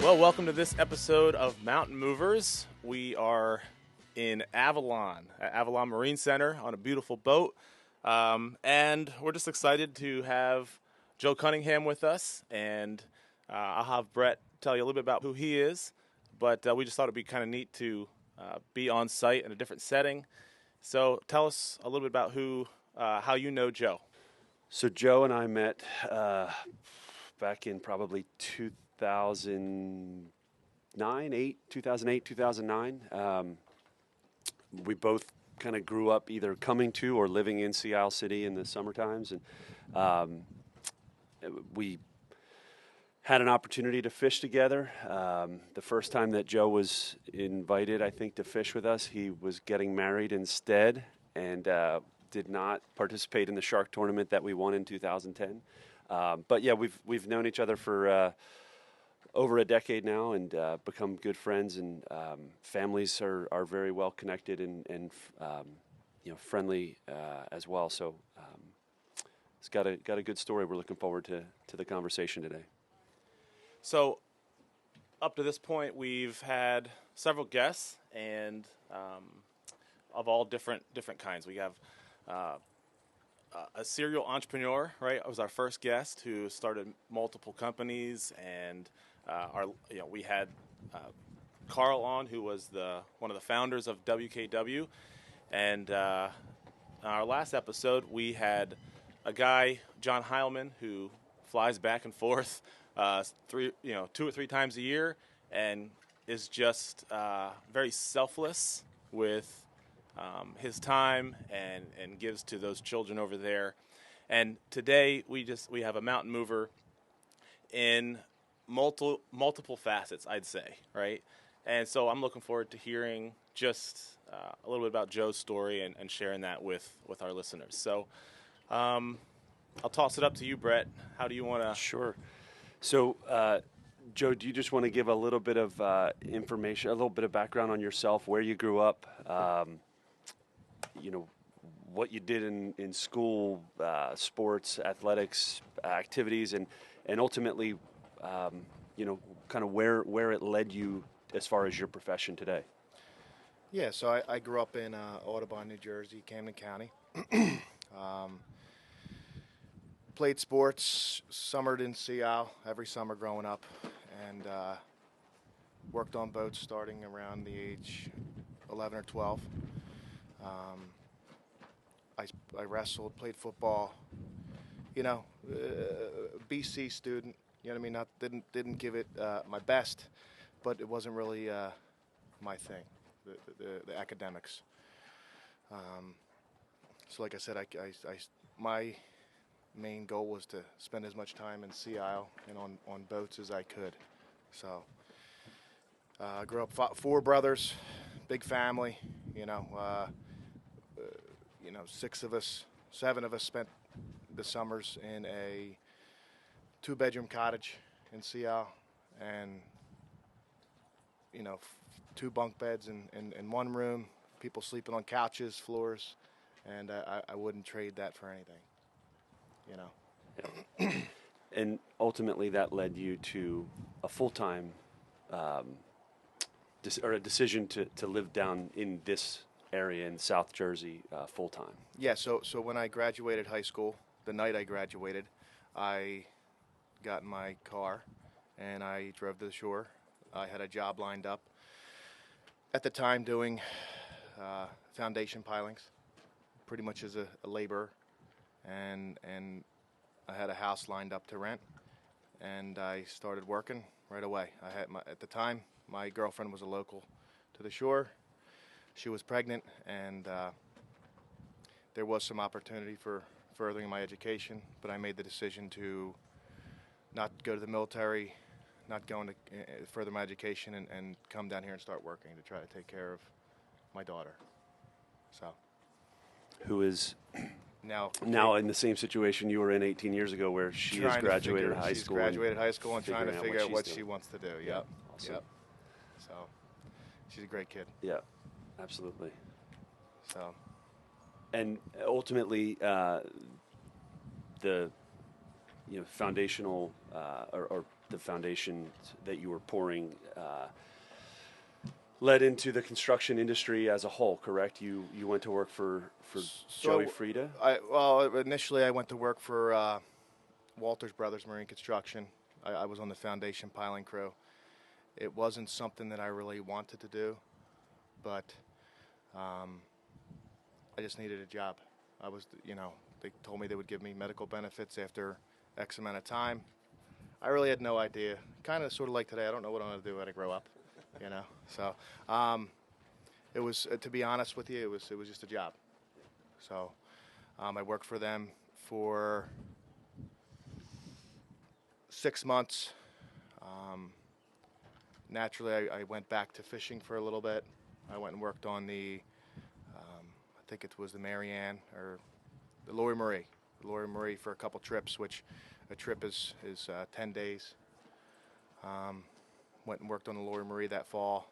Well, welcome to this episode of Mountain Movers. We are in Avalon, at Avalon Marine Center on a beautiful boat. And we're just excited to have Joe Cunningham with us. And I'll have Brett tell you a little bit about who he is. But we just thought it'd be kind of neat to be on site in a different setting. So tell us a little bit about how you know Joe. So Joe and I met back in probably 2008, 2009. We both kind of grew up either coming to or living in Sea Isle City in the summer times. And we had an opportunity to fish together. The first time that Joe was invited, I think, to fish with us, he was getting married instead and did not participate in the shark tournament that we won in 2010. But yeah, we've known each other for over a decade now and become good friends, and families are very well connected and friendly as well. So it's got a good story. We're looking forward to the conversation today. So up to this point, we've had several guests and of all different kinds. We have a serial entrepreneur, right? Was our first guest who started multiple companies, and we had Carl on, who was one of the founders of WKW, and our last episode we had a guy, John Heilman, who flies back and forth 2 or 3 times a year, and is just very selfless with his time and gives to those children over there. And today we have a mountain mover in multiple facets, I'd say, right? And so I'm looking forward to hearing just a little bit about Joe's story and sharing that with our listeners. So I'll toss it up to you, Brett. How do you want to? Sure. So, Joe, do you just want to give a little bit of information, a little bit of background on yourself, where you grew up, what you did in school, sports, athletics, activities, and ultimately, kind of where it led you as far as your profession today? Yeah, so I grew up in Audubon, New Jersey, Camden County. Played sports, summered in Sea Isle every summer growing up, and worked on boats starting around the age 11 or 12. I wrestled, played football, BC student, you know what I mean? Didn't give it my best, but it wasn't really my thing, the academics. So like I said, my main goal was to spend as much time in Sea Isle and on boats as I could. So I grew up 4 brothers, big family, 7 of us spent the summers in a 2-bedroom cottage in Sea Isle, and 2 bunk beds in one room, people sleeping on couches, floors, and I wouldn't trade that for anything. And ultimately that led you to a full-time a decision to live down in this area in South Jersey full-time. Yeah, so when I graduated high school, the night I graduated, I got in my car and I drove to the shore. I had a job lined up at the time doing foundation pilings, pretty much as a laborer, and I had a house lined up to rent, and I started working right away. At the time, my girlfriend was a local to the shore. She was pregnant, and there was some opportunity for furthering my education, but I made the decision to not go to the military, not going to further my education, and come down here and start working to try to take care of my daughter. So, who is now in the same situation you were in 18 years ago, where she has graduated high school. She's graduated high school and trying to figure out what doing. she wants to do. Yeah. Yep. Awesome. Yep. So, she's a great kid. Yeah, absolutely. So, and ultimately, the foundational or the foundation that you were pouring led into the construction industry as a whole, correct? You went to work for Joey Frieda? Initially I went to work for Walters Brothers Marine Construction. I was on the foundation piling crew. It wasn't something that I really wanted to do, but I just needed a job. They told me they would give me medical benefits after X amount of time. I really had no idea. Kind of sort of like today, I don't know what I'm going to do when I grow up, So it was, to be honest with you, it was just a job. So I worked for them for 6 months. Naturally, I went back to fishing for a little bit. I went and worked on I think it was the Marianne or the Lori Marie for a couple trips, which a trip is 10 days. Went and worked on the Lori Marie that fall,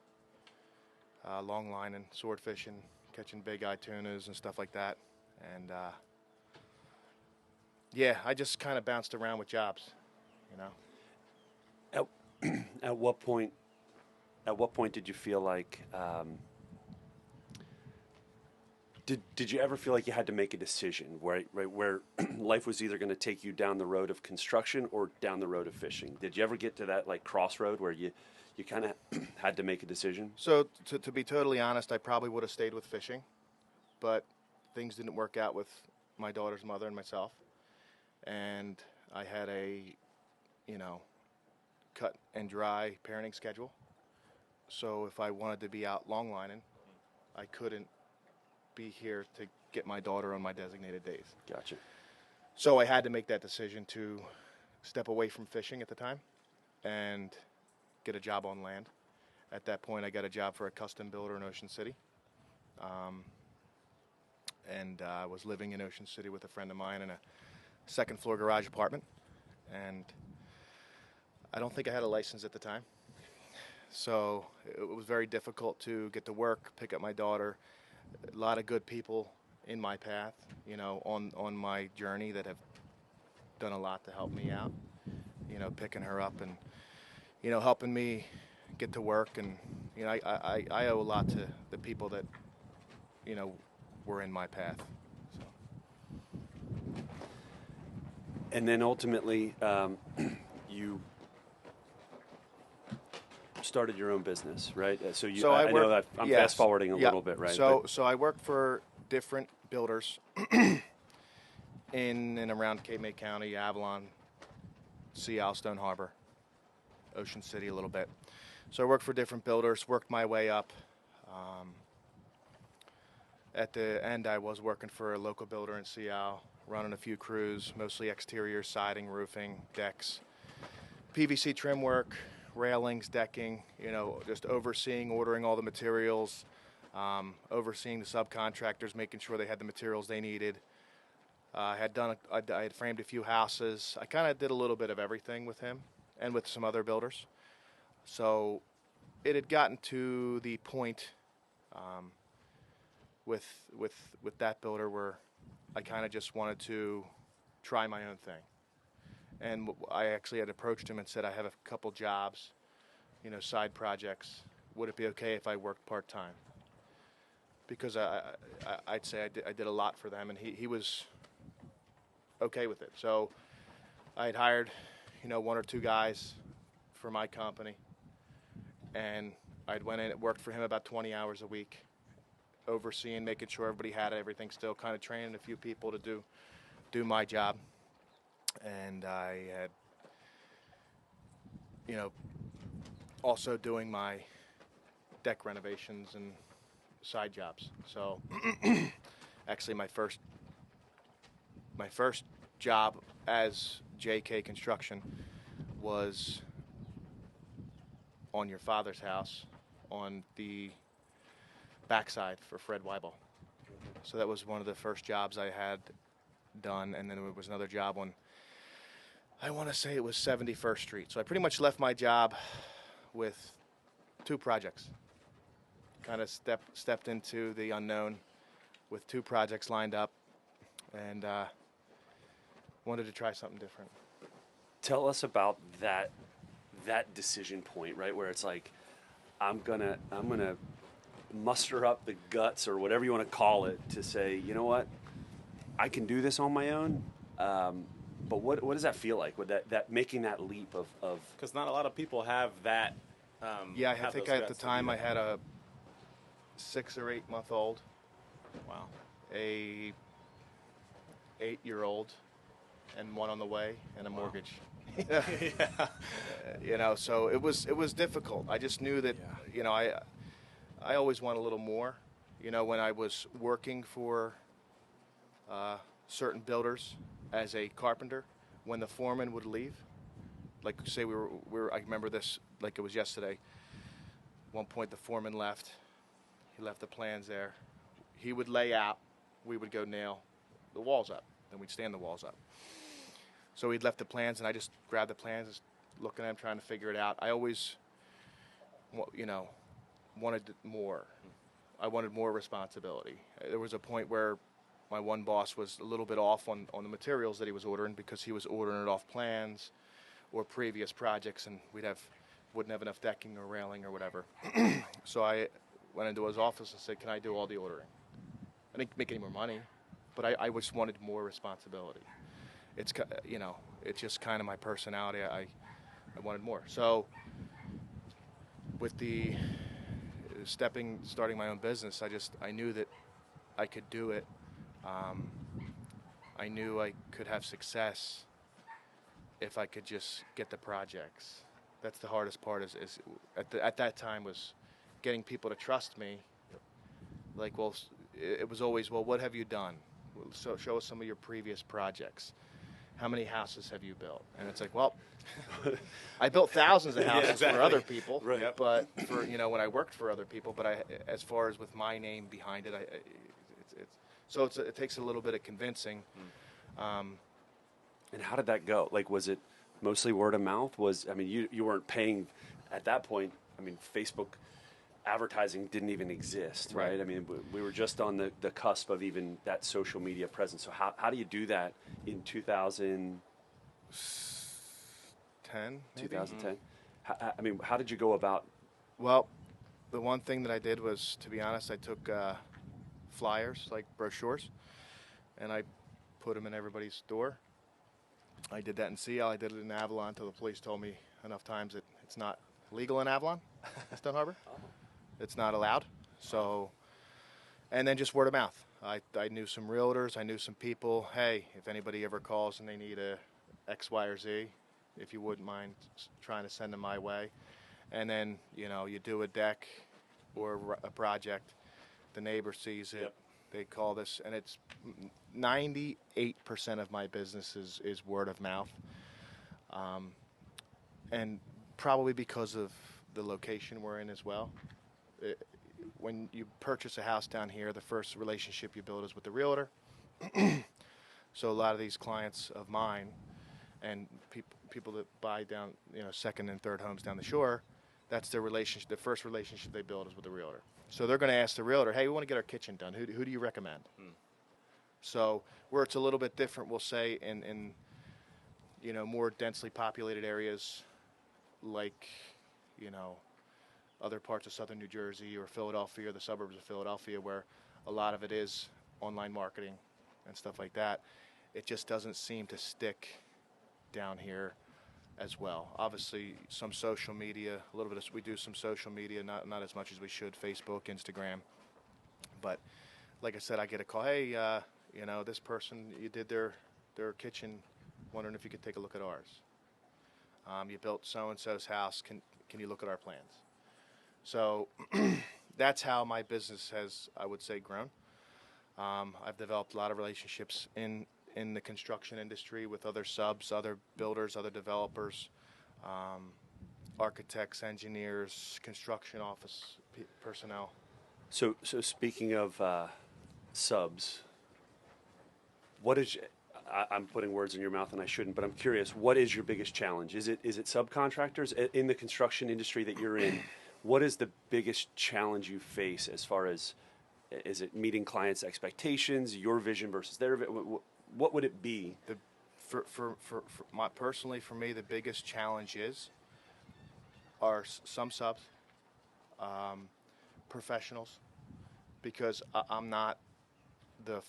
long line and sword fishing, catching big eye tunas and stuff like that. And I just kind of bounced around with jobs, At what point did you feel like? Did you ever feel like you had to make a decision where life was either going to take you down the road of construction or down the road of fishing? Did you ever get to that crossroad where you kind of had to make a decision? So to be totally honest, I probably would have stayed with fishing, but things didn't work out with my daughter's mother and myself, and I had a cut and dry parenting schedule. So if I wanted to be out longlining, I couldn't be here to get my daughter on my designated days. Gotcha. So I had to make that decision to step away from fishing at the time and get a job on land. At that point, I got a job for a custom builder in Ocean City. And I was living in Ocean City with a friend of mine in a second floor garage apartment. And I don't think I had a license at the time. So it was very difficult to get to work, pick up my daughter. A lot of good people in my path, on my journey that have done a lot to help me out, picking her up and, helping me get to work. And, I owe a lot to the people that, were in my path. So. And then ultimately, you started your own business, right? I know that I'm fast forwarding a little bit, right? So I worked for different builders in and around Cape May County, Avalon, Sea Stone Harbor, Ocean City a little bit. So I worked for different builders, worked my way up. At the end, I was working for a local builder in Seattle, running a few crews, mostly exterior siding, roofing, decks, PVC trim work, railings, decking, just overseeing, ordering all the materials, overseeing the subcontractors, making sure they had the materials they needed. I had framed a few houses. I kind of did a little bit of everything with him and with some other builders. So it had gotten to the point with that builder where I kind of just wanted to try my own thing. And I actually had approached him and said, I have a couple jobs, side projects. Would it be okay if I worked part-time? Because I'd say I did a lot for them, and he was okay with it. So I had hired, 1 or 2 guys for my company, and I'd went in and worked for him about 20 hours a week, overseeing, making sure everybody had everything still, kind of training a few people to do my job. And I had, also doing my deck renovations and side jobs. So actually my first job as JK Construction was on your father's house on the backside for Fred Weibel. So that was one of the first jobs I had done, and then there was another job on, I want to say it was 71st Street. So I pretty much left my job with 2 projects. Kind of stepped into the unknown with 2 projects lined up, and wanted to try something different. Tell us about that that decision point, right, where it's like, I'm gonna muster up the guts or whatever you want to call it to say, you know what, I can do this on my own. But what does that feel like with that making that leap of Because not a lot of people have that. Yeah, I have think those at the guts to do time I that. had a 6 or 8 month old, Wow. a 8-year-old, and one on the way, and a mortgage. You know, so it was difficult. I just knew that, you know, I always want a little more. You know, when I was working for certain builders as a carpenter, when the foreman would leave, like say we were I remember this like it was yesterday. One point the foreman left. He left the plans there. He would lay out. We would go nail the walls up. Then we'd stand the walls up. So he'd left the plans, and I just grabbed the plans, just looking at them, trying to figure it out. I always, you know, wanted more. I wanted more responsibility. There was a point where my one boss was a little bit off on the materials that he was ordering because he was ordering it off plans or previous projects, and wouldn't have enough decking or railing or whatever. So I went into his office and said, "Can I do all the ordering?" I didn't make any more money, but I just wanted more responsibility. It's, you know, it's just kind of my personality. I wanted more. So with the starting my own business, I knew that I could do it. I knew I could have success if I could just get the projects. That's the hardest part is at that time was getting people to trust me. Like, well, it was always, well, what have you done? So show us some of your previous projects. How many houses have you built? And it's like, well, I built thousands of houses for other people, Right. but for, you know, when I worked for other people, but as far as with my name behind it, it takes a little bit of convincing. And how did that go? Like, was it mostly word of mouth? I mean, you weren't paying at that point. I mean, Facebook advertising didn't even exist, right? I mean, we were just on the cusp of even that social media presence. So how do you do that in 2010? 2010? I mean, how did you go about? Well, the one thing that I did was, to be honest, I took flyers, like brochures, and I put them in everybody's door. I did that in Seattle. I did it in Avalon until the police told me enough times that it's not legal in Avalon, Stone Harbor. It's not allowed. So, and then just word of mouth. I knew some realtors. I knew some people. Hey, if anybody ever calls and they need a X, Y, or Z, if you wouldn't mind trying to send them my way. And then, you know, you do a deck or a project. The neighbor sees it. Yep. They call this, and it's 98% of my business is word of mouth. And probably because of the location we're in as well. When you purchase a house down here, the first relationship you build is with the realtor. So a lot of these clients of mine and people that buy down, you know, second and third homes down the shore, that's their relationship. The first relationship they build is with the realtor. So they're going to ask the realtor, "Hey, we want to get our kitchen done. Who do you recommend?" So where it's a little bit different, we'll say in you know, more densely populated areas, like, you know, other parts of southern New Jersey or Philadelphia or the suburbs of Philadelphia, where a lot of it is online marketing and stuff like that, it just doesn't seem to stick down here as well. Obviously, some social media, a little bit we do some social media, not as much as we should, Facebook, Instagram. But like I said, I get a call, "Hey, you know, this person, you did their kitchen, wondering if you could take a look at ours. You built so-and-so's house, can you look at our plans?" So that's how my business has, I would say, grown. I've developed a lot of relationships in the construction industry with other subs, other builders, other developers, architects, engineers, construction office personnel. So speaking of subs, what is? I'm putting words in your mouth and I shouldn't, but I'm curious. What is your biggest challenge? Is it subcontractors in the construction industry that you're in? What is the biggest challenge you face as far as, is it meeting clients' expectations, your vision versus their vision? What would it be? Personally, for me, the biggest challenge is are some subs, professionals, because I'm not the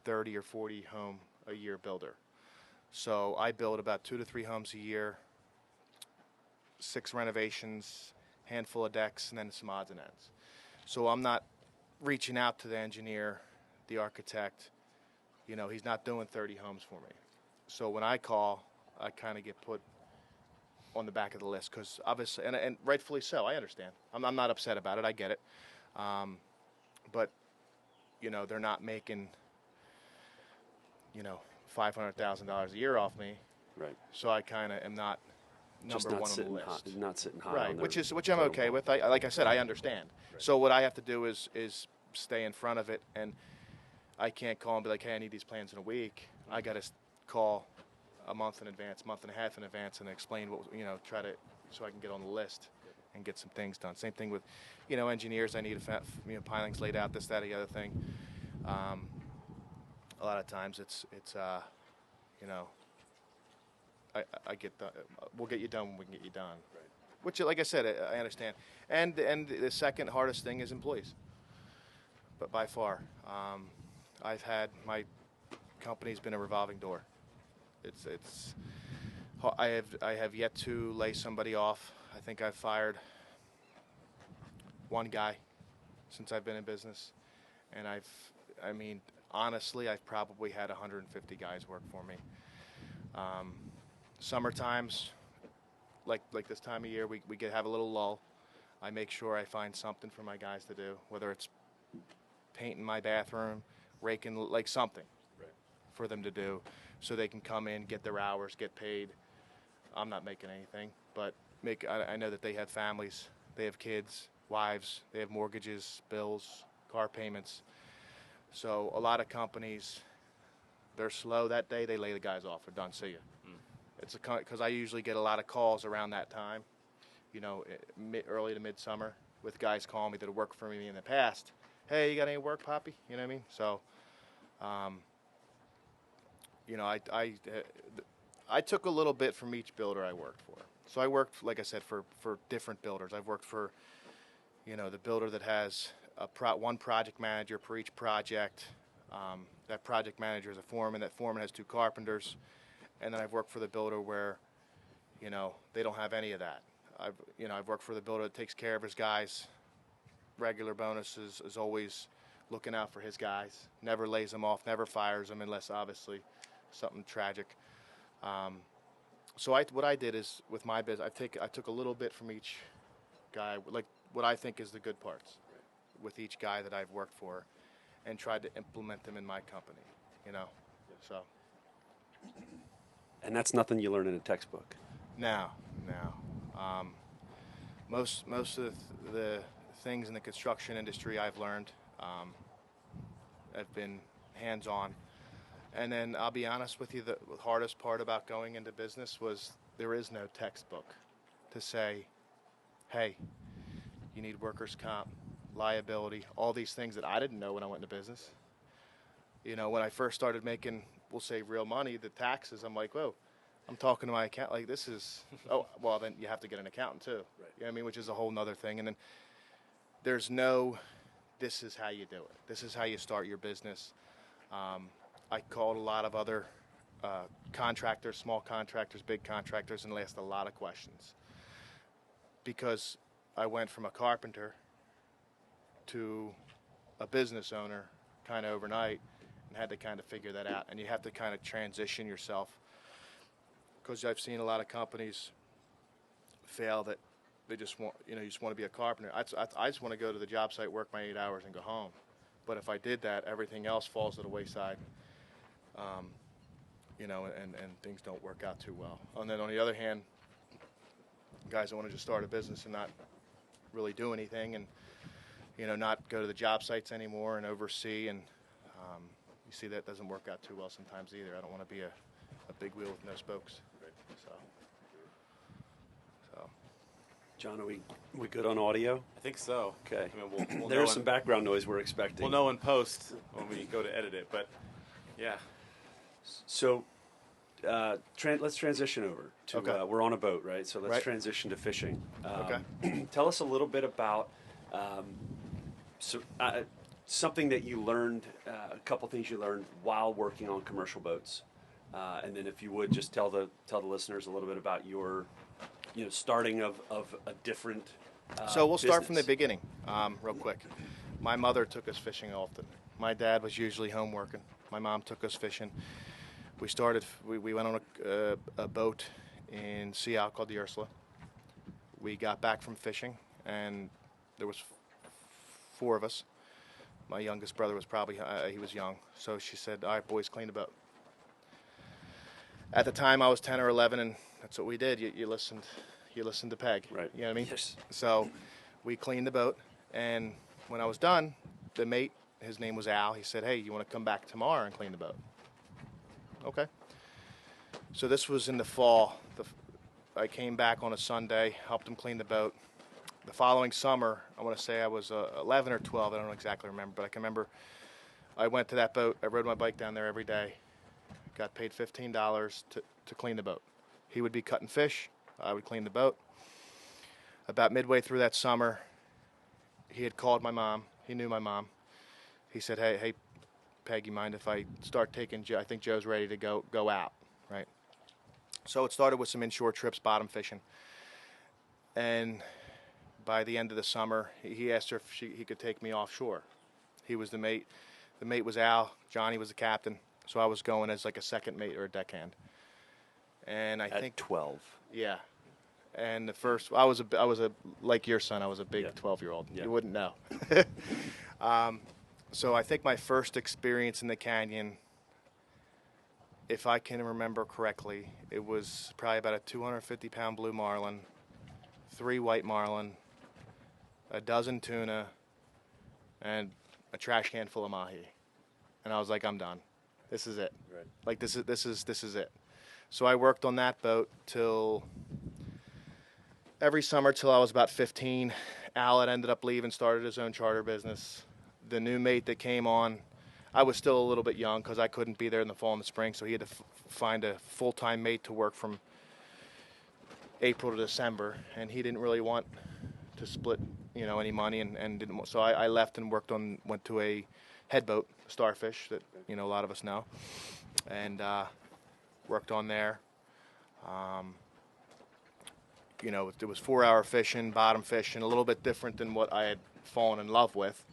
30 or 40 home a year builder. So I build about 2 to 3 homes a year, 6 renovations, handful of decks, and then some odds and ends. So I'm not reaching out to the engineer, the architect. You know, he's not doing 30 homes for me. So when I call, I kind of get put on the back of the list because obviously, and rightfully so, I understand. I'm not upset about it. I get it. But, you know, they're not making, you know, $500,000 a year off me. Right. So I kind of am not Just number not one on the sitting list. high, not sitting high. Right, on their which I'm okay with. Like I said, I understand. Right. So what I have to do is stay in front of it, and I can't call and be like, hey, I need these plans in a week. I got to call a month in advance, month and a half in advance, and explain what, you know, so I can get on the list and get some things done. Same thing with, you know, engineers. I need pilings laid out, this, that, the other thing. A lot of times it's you know, I get we'll get you done when we can get you done. Right. Which, like I said, I understand. And the second hardest thing is employees. But by far, I've had my company's been a revolving door. I have yet to lay somebody off. I think I've fired one guy since I've been in business, and honestly, I've probably had 150 guys work for me. Summer times, like this time of year, we have a little lull. I make sure I find something for my guys to do, whether it's painting my bathroom, raking, like something for them to do, so they can come in, get their hours, get paid. I'm not making anything, but I know that they have families, they have kids, wives, they have mortgages, bills, car payments. So a lot of companies, they're slow that day, they lay the guys off. They're done, see ya. It's because I usually get a lot of calls around that time, you know, early to midsummer, with guys calling me that have worked for me in the past. Hey, you got any work, Poppy? You know what I mean? So, you know, I took a little bit from each builder I worked for. So I worked, like I said, for different builders. I've worked for, you know, the builder that has one project manager per each project. That project manager is a foreman. That foreman has 2 carpenters. And then I've worked for the builder where, you know, they don't have any of that. I've worked for the builder that takes care of his guys. Regular bonuses, is always looking out for his guys. Never lays them off, never fires them unless obviously something tragic. So what I did is, with my business, I took a little bit from each guy, like what I think is the good parts, with each guy that I've worked for, and tried to implement them in my company. You know, so. And that's nothing you learn in a textbook. No. Most of the things in the construction industry I've learned have been hands-on. And then I'll be honest with you, the hardest part about going into business was there is no textbook to say, hey, you need workers' comp, liability, all these things that I didn't know when I went into business. You know, when I first started making, we'll say, real money, the taxes, I'm like, whoa, I'm talking to my account, like this is, oh, well, then you have to get an accountant too. Right. You know what I mean? Which is a whole nother thing. And then there's no, this is how you do it. This is how you start your business. I called a lot of other contractors, small contractors, big contractors, and asked a lot of questions. Because I went from a carpenter to a business owner kind of overnight, and had to kind of figure that out. And you have to kind of transition yourself, because I've seen a lot of companies fail that they just want, you just want to be a carpenter. I just want to go to the job site, work my 8 hours, and go home. But if I did that, everything else falls to the wayside, and things don't work out too well. And then on the other hand, guys that want to just start a business and not really do anything, and not go to the job sites anymore and oversee, and you see that doesn't work out too well sometimes either. I don't want to be a big wheel with no spokes. Right. So. John, are we good on audio? I think so. Okay. I mean, we'll There's some background noise we're expecting. We'll know in post when we go to edit it, but yeah. So let's transition over to. Okay. We're on a boat, right? So let's Right. transition to fishing. Okay. Tell us a little bit about something that you learned. A couple things you learned while working on commercial boats, and then if you would just tell the listeners a little bit about your, starting of a different. So we'll start from the business. beginning, real quick. My mother took us fishing often. My dad was usually home working. My mom took us fishing. We went on a boat in Sea Isle called the Ursula. We got back from fishing, and there was 4 of us. My youngest brother was probably, he was young. So she said, all right, boys, clean the boat. At the time, I was 10 or 11, and that's what we did. You listened to Peg. Right. You know what I mean? Yes. So we cleaned the boat, and when I was done, the mate, his name was Al, he said, hey, you want to come back tomorrow and clean the boat? Okay. So this was in the fall. I came back on a Sunday, helped him clean the boat. The following summer, I want to say I was 11 or 12, I don't exactly remember, but I can remember I went to that boat, I rode my bike down there every day, got paid $15 to clean the boat. He would be cutting fish, I would clean the boat. About midway through that summer, he had called my mom, he knew my mom. He said, hey, Peg, you mind if I start taking Joe? I think Joe's ready to go out, right? So it started with some inshore trips, bottom fishing. And by the end of the summer, he asked her if he could take me offshore. He was the mate. The mate was Al. Johnny was the captain. So I was going as like a second mate or a deckhand. And I think 12. Yeah. And the first, I was a like your son, I was a big 12-year-old. Yeah. You wouldn't know. So I think my first experience in the canyon, if I can remember correctly, it was probably about a 250-pound blue marlin, 3 white marlin, a dozen tuna, and a trash can full of mahi. And I was like, I'm done. This is it. Right. Like this is it. So I worked on that boat every summer till I was about 15. Al had ended up leaving, started his own charter business. The new mate that came on, I was still a little bit young because I couldn't be there in the fall and the spring, so he had to find a full-time mate to work from April to December, and he didn't really want to split, any money, and didn't. So I left and went to a head boat, Starfish, that a lot of us know, and worked on there. It was 4-hour fishing, bottom fishing, a little bit different than what I had fallen in love with.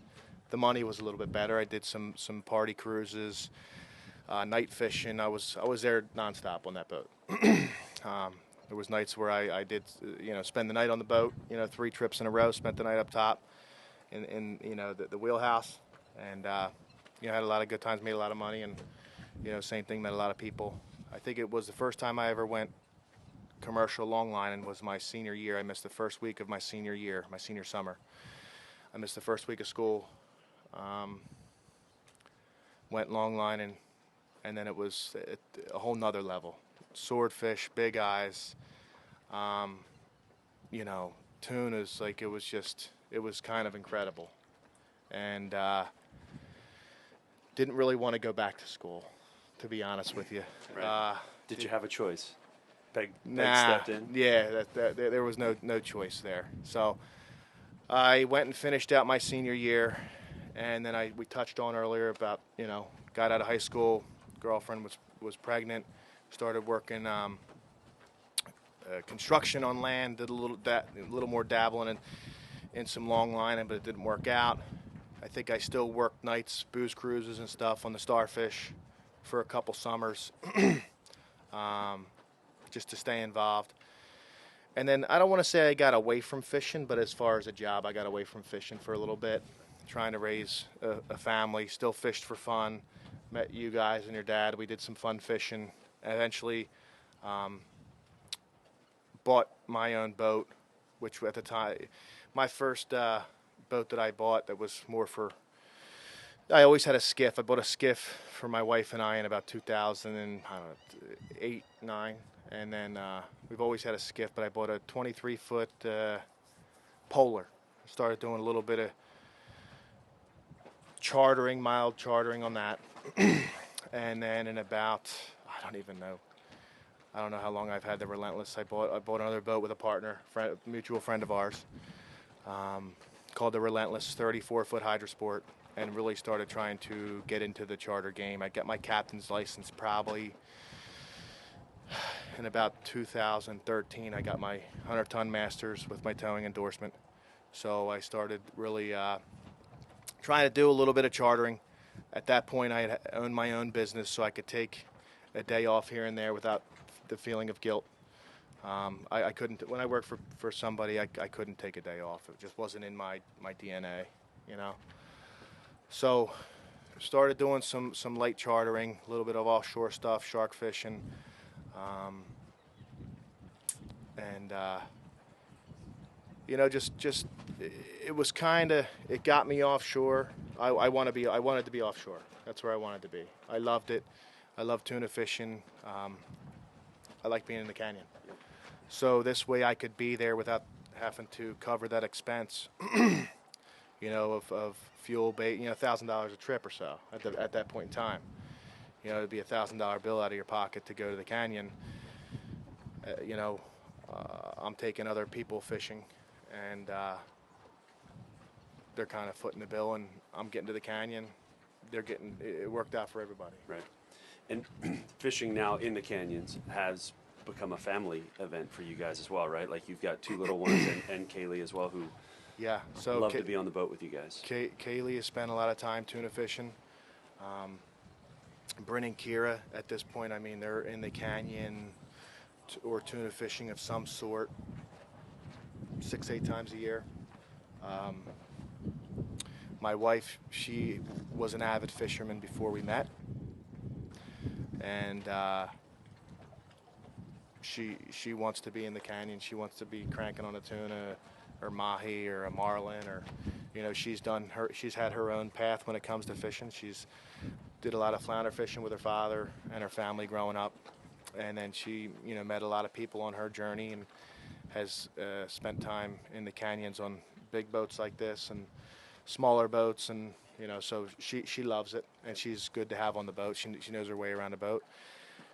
The money was a little bit better. I did some party cruises, night fishing. I was there nonstop on that boat. There was nights where I did, spend the night on the boat. 3 trips in a row. Spent the night up top, in the wheelhouse, and had a lot of good times. Made a lot of money, and same thing. Met a lot of people. I think it was the first time I ever went commercial longline, was my senior year. I missed the first week of my senior year, my senior summer. I missed the first week of school. Went longline, and then it was a whole nother level. Swordfish, big eyes, tunas, like it was kind of incredible. And didn't really want to go back to school, to be honest with you. Right. Did you have a choice? Peg Nah, stepped in? Yeah, there was no choice there. So I went and finished out my senior year, and then we touched on earlier about, got out of high school, girlfriend was pregnant, started working construction on land, did a little more dabbling in some long lining, but it didn't work out. I think I still worked nights, booze cruises and stuff on the Starfish for a couple summers, just to stay involved. And then I don't want to say I got away from fishing, but as far as a job, I got away from fishing for a little bit, trying to raise a family, still fished for fun. Met you guys and your dad. We did some fun fishing. Eventually bought my own boat, which at the time, my first boat that I bought that was more for, I always had a skiff. I bought a skiff for my wife and I in about 2008, 9. And then we've always had a skiff, but I bought a 23-foot Polar. Started doing a little bit of mild chartering on that. And then in about, I don't even know, I don't know how long I've had the Relentless. I bought another boat with a partner, mutual friend of ours, called the Relentless, 34-foot Hydrosport, and really started trying to get into the charter game. I got my captain's license probably in about 2013. I got my 100-ton Masters with my towing endorsement. So I started really trying to do a little bit of chartering. At that point, I had owned my own business, so I could take a day off here and there without the feeling of guilt. I couldn't, when I worked for somebody, I couldn't take a day off. It just wasn't in my DNA, you know. So started doing some light chartering, a little bit of offshore stuff, shark fishing, and you know, just it was kind of, it got me offshore. I wanted to be offshore. That's where I wanted to be. I loved it. I love tuna fishing. I like being in the canyon. So this way I could be there without having to cover that expense, you know, of fuel, bait, you know, $1,000 a trip or so at that point in time. You know, it'd be a $1,000 bill out of your pocket to go to the canyon. You know, I'm taking other people fishing, and they're kind of footing the bill, and I'm getting to the canyon. It worked out for everybody. Right. And fishing now in the canyons has become a family event for you guys as well, right? Like you've got two little ones and Kaylee as well, who love to be on the boat with you guys. Kaylee has spent a lot of time tuna fishing. Bryn and Kira, at this point, I mean, they're in the canyon or tuna fishing of some sort 6-8 times a year. My wife, she was an avid fisherman before we met, and she wants to be in the canyon. She wants to be cranking on a tuna or mahi or a marlin, or, you know, she's had her own path when it comes to fishing. She's did a lot of flounder fishing with her father and her family growing up, and then she, you know, met a lot of people on her journey and has spent time in the canyons on big boats like this and smaller boats, and, you know, so she loves it, and she's good to have on the boat. She knows her way around the boat,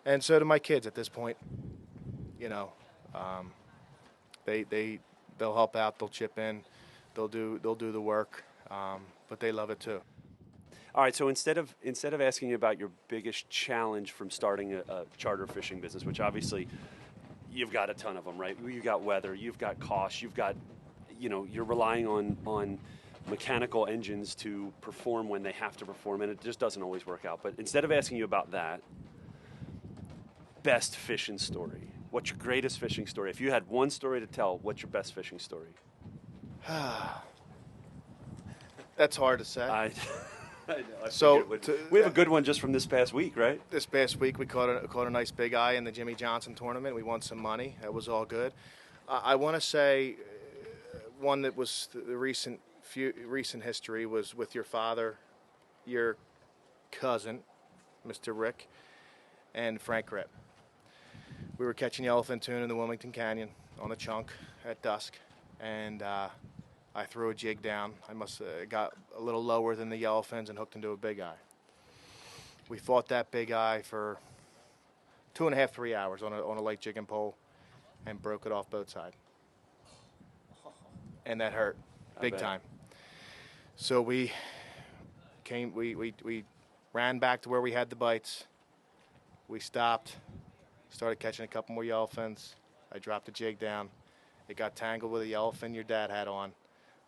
and so do my kids at this point. You know, they'll help out, they'll chip in, they'll do the work, but they love it too. All right, so instead of asking you about your biggest challenge from starting a charter fishing business, which obviously you've got a ton of them, right? You've got weather, you've got costs, you've got, you know, you're relying on mechanical engines to perform when they have to perform, and it just doesn't always work out. But instead of asking you about that, best fishing story. What's your greatest fishing story? If you had one story to tell, what's your best fishing story? That's hard to say. I So we have a good one just from this past week, right? This past week we caught a nice big eye in the Jimmy Johnson tournament. We won some money. That was all good. I want to say one that was the recent history was with your father, your cousin, Mr. Rick, and Frank Rip. We were catching yellowfin tuna in the Wilmington Canyon on the chunk at dusk, and I threw a jig down. I must have got a little lower than the yellowfins and hooked into a big eye. We fought that big eye for 2.5, 3 hours on a light jigging pole, and broke it off both sides. And that hurt big time. So we ran back to where we had the bites. We stopped, started catching a couple more yellowfins. I dropped the jig down. It got tangled with a yellowfin your dad had on,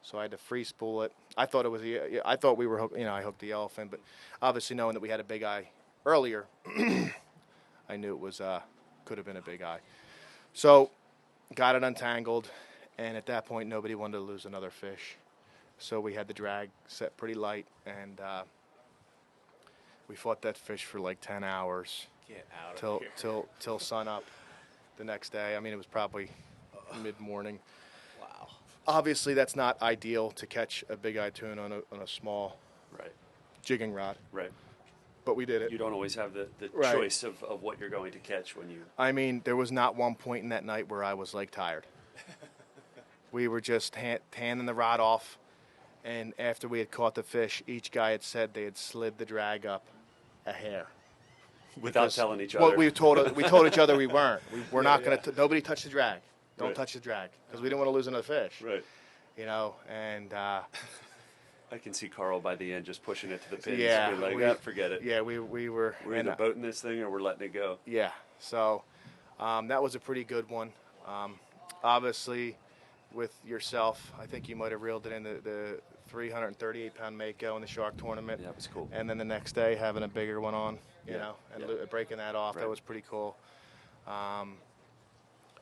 so I had to free spool it. I thought we were hooked, you know, I hooked the yellowfin, but obviously knowing that we had a big eye earlier, I knew it was could have been a big eye. So got it untangled, and at that point nobody wanted to lose another fish. So we had the drag set pretty light, and we fought that fish for like 10 hours. Get out of here. Till sun up the next day. I mean, it was probably mid-morning. Wow. Obviously, that's not ideal to catch a big-eyed tuna on a small jigging rod. Right. But we did it. You don't always have the Right. choice of what you're going to catch when you... I mean, there was not one point in that night where I was, like, tired. We were just handing the rod off, and after we had caught the fish, each guy had said they had slid the drag up a hair. Without because- telling each Well, other. we told each other we weren't. We're not yeah. going to. Nobody touch the drag. Don't Right. touch the drag because we didn't want to lose another fish. Right. You know, and I can see Carl by the end just pushing it to the pins. Yeah, being like, we- "Ah, forget it. yeah, we were. We're and, either boating this thing or we're letting it go." Yeah, so that was a pretty good one. Obviously, with yourself, I think you might have reeled it in the 338-pound Mako in the shark tournament. Yeah, it was cool. And then the next day having a bigger one on, you Yeah, know, and yeah. breaking that off. Right. That was pretty cool.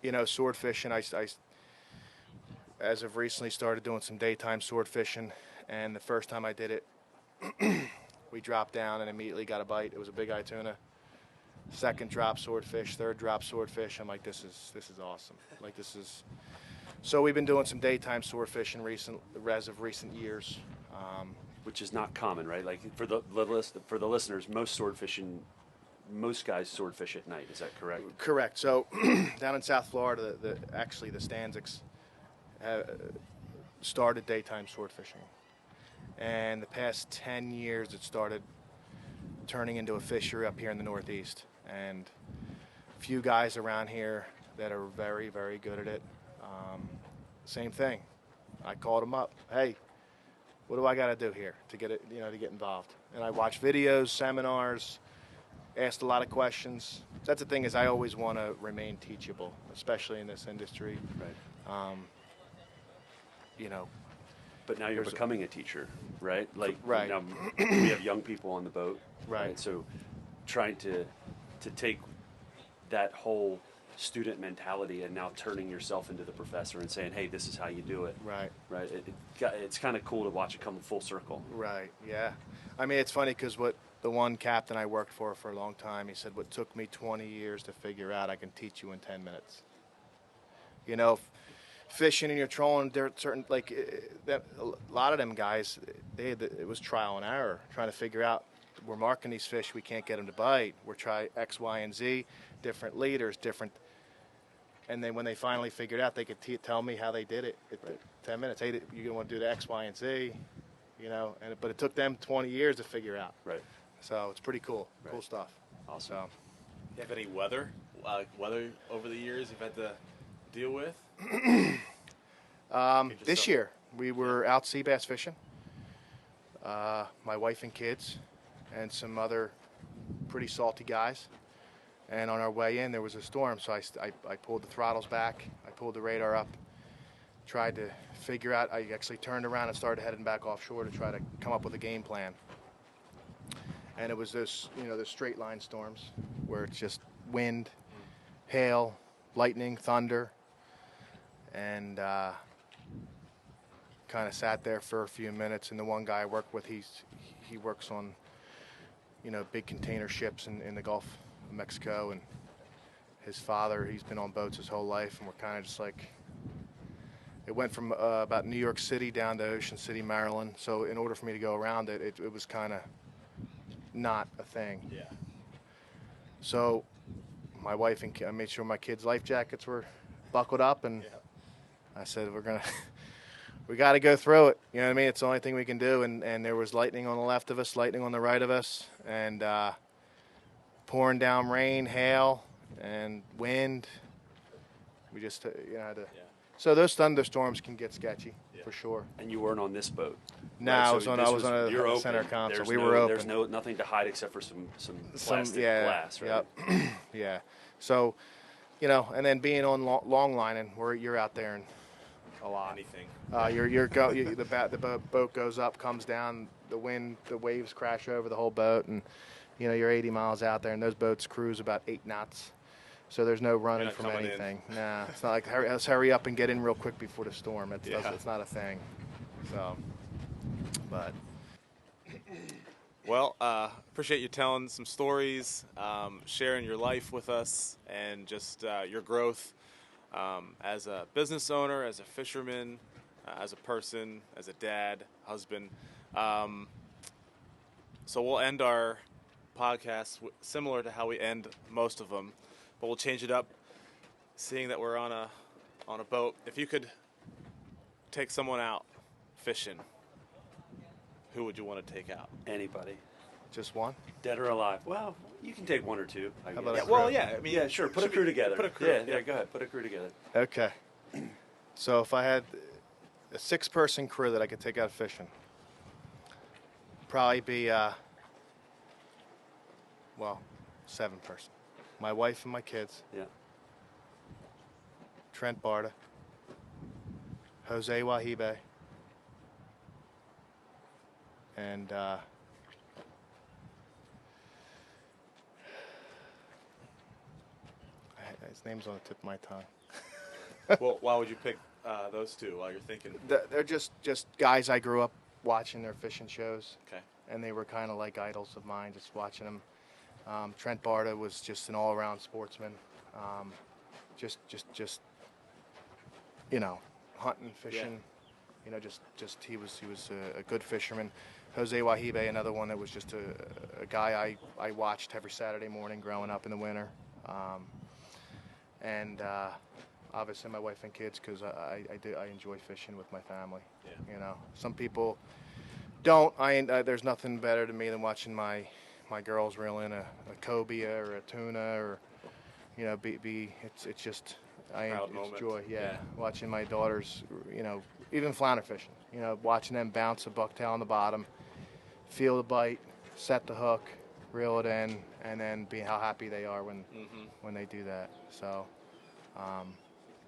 You know, sword fishing, I as of recently started doing some daytime sword fishing, and the first time I did it, we dropped down and immediately got a bite. It was a big eye tuna. Second drop swordfish, third drop swordfish. I'm like, this is awesome. Like this is. So we've been doing some daytime sword fishing as of recent years. Which is not common, right? Like for the listeners, most guys sword fish at night. Is that correct? Correct. So down in South Florida, the Stanzics started daytime sword fishing, and the past 10 years it started turning into a fishery up here in the Northeast, and a few guys around here that are very, very good at it. Same thing. I called them up. Hey, what do I got to do here to get it? You know, to get involved. And I watched videos, seminars, asked a lot of questions. That's the thing is I always want to remain teachable, especially in this industry. Right. You know. But now you're There's a- becoming a teacher, right? Like Right. now we have young people on the boat, Right. So trying to take that whole student mentality and now turning yourself into the professor and saying, "Hey, this is how you do it." Right. Right. It's kind of cool to watch it come full circle. Right, yeah. I mean, it's funny because what the one captain I worked for a long time, he said, what took me 20 years to figure out, I can teach you in 10 minutes. You know, fishing and you're trolling, there are certain, like, a lot of them guys, it was trial and error, trying to figure out, we're marking these fish, we can't get them to bite. We're trying X, Y, and Z, different leaders, different. And then when they finally figured out, they could tell me how they did it in 10 minutes. Hey, you're going to want to do the X, Y, and Z, you know. But it took them 20 years to figure out. Right. So it's pretty cool. Right. Cool stuff. Awesome. So, You have any weather over the years you've had to deal with? this year, we were out sea bass fishing. My wife and kids and some other pretty salty guys. And on our way in, there was a storm, so I pulled the throttles back. I pulled the radar up, tried to figure out. I actually turned around and started heading back offshore to try to come up with a game plan. And it was those straight line storms where it's just wind, hail, lightning, thunder, and kind of sat there for a few minutes. And the one guy I work with, he works on, big container ships in the Gulf of Mexico, and his father, he's been on boats his whole life, and we're kind of just like, it went from about New York City down to Ocean City, Maryland. So in order for me to go around it, it was kind of not a thing. Yeah. So my wife and I made sure my kids' life jackets were buckled up, and I said, we got to go through it. You know what I mean? It's the only thing we can do. And there was lightning on the left of us, lightning on the right of us, and pouring down rain, hail, and wind. We just, had to. Yeah. So those thunderstorms can get sketchy, for sure. And you weren't on this boat. No, right? I So was on a you're open. center console. There's We were open. There's nothing to hide except for some plastic glass, right? Yep. Yeah. So, and then being on long lining, where you're out there and a lot. Anything. The boat goes up, comes down, the wind, the waves crash over the whole boat, and you're 80 miles out there, and those boats cruise about 8 knots. So there's no running You're not from coming anything. Nah, it's not like let's hurry up and get in real quick before the storm. It's not a thing. So, but. Well, appreciate you telling some stories, sharing your life with us, and just your growth as a business owner, as a fisherman, as a person, as a dad, husband. So we'll end our podcast similar to how we end most of them, but we'll change it up, seeing that we're on a boat. If you could take someone out fishing, who would you want to take out? Anybody. Just one? Dead or alive? Well, you can take one or two. I How about guess. a crew? Well, yeah. I mean, Yeah, sure. Put a should crew we- together. Put a crew. Yeah, go ahead. Put a crew together. Okay. So if I had a 6-person crew that I could take out fishing, probably be, 7-person. My wife and my kids, Yeah. Trent Barta, Jose Wahibe, and his name's on the tip of my tongue. Well, why would you pick those two while you're thinking? They're just guys I grew up watching their fishing shows, Okay. and they were kind of like idols of mine, just watching them. Trent Barta was just an all-around sportsman, just hunting, fishing, just he was a good fisherman. Jose Wahibe, another one that was just a guy I watched every Saturday morning growing up in the winter, and obviously my wife and kids, because I enjoy fishing with my family. Yeah. Some people don't. There's nothing better to me than watching my girls reel in a cobia or a tuna, or it's just Proud moment. enjoy Yeah. watching my daughters, even flounder fishing, watching them bounce a bucktail on the bottom, feel the bite, set the hook, reel it in, and then be how happy they are when they do that. So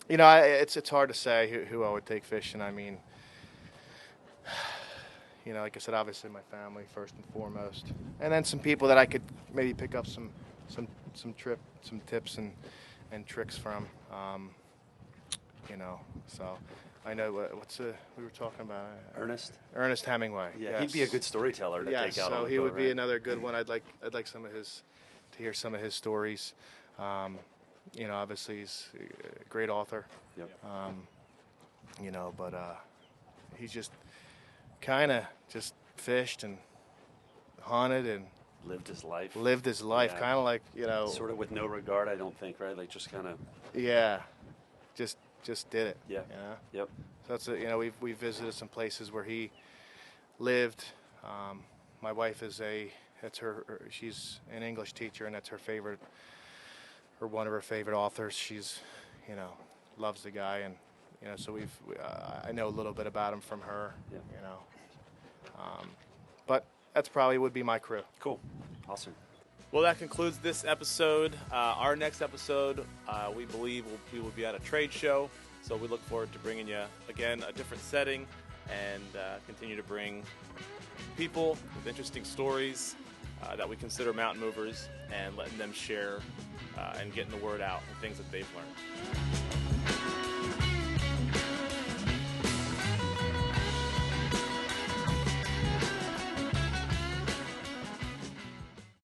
it's hard to say who I would take fishing. I mean, like I said, obviously my family first and foremost, and then some people that I could maybe pick up some tips and tricks from. So I know we were talking about Ernest Hemingway. Yeah, yes. he'd be a good storyteller to take out. So on the he boat, would be right? another good one. I'd like to hear some of his stories. Obviously he's a great author. Yep. But he's just kind of just fished and hunted and Lived his life. Yeah. Kind of like, Sort of with no regard, I don't think, right? Like just kind of. Yeah, just did it. Yeah. Yep. So that's we visited some places where he lived. My wife is she's an English teacher, and that's her favorite, or one of her favorite authors. She's, loves the guy, and so I know a little bit about him from her. Yeah. But that's probably would be my crew. Cool. Awesome. Well, that concludes this episode. Our next episode, we believe we will be at a trade show. So we look forward to bringing you, again, a different setting, and continue to bring people with interesting stories that we consider mountain movers, and letting them share and getting the word out and things that they've learned.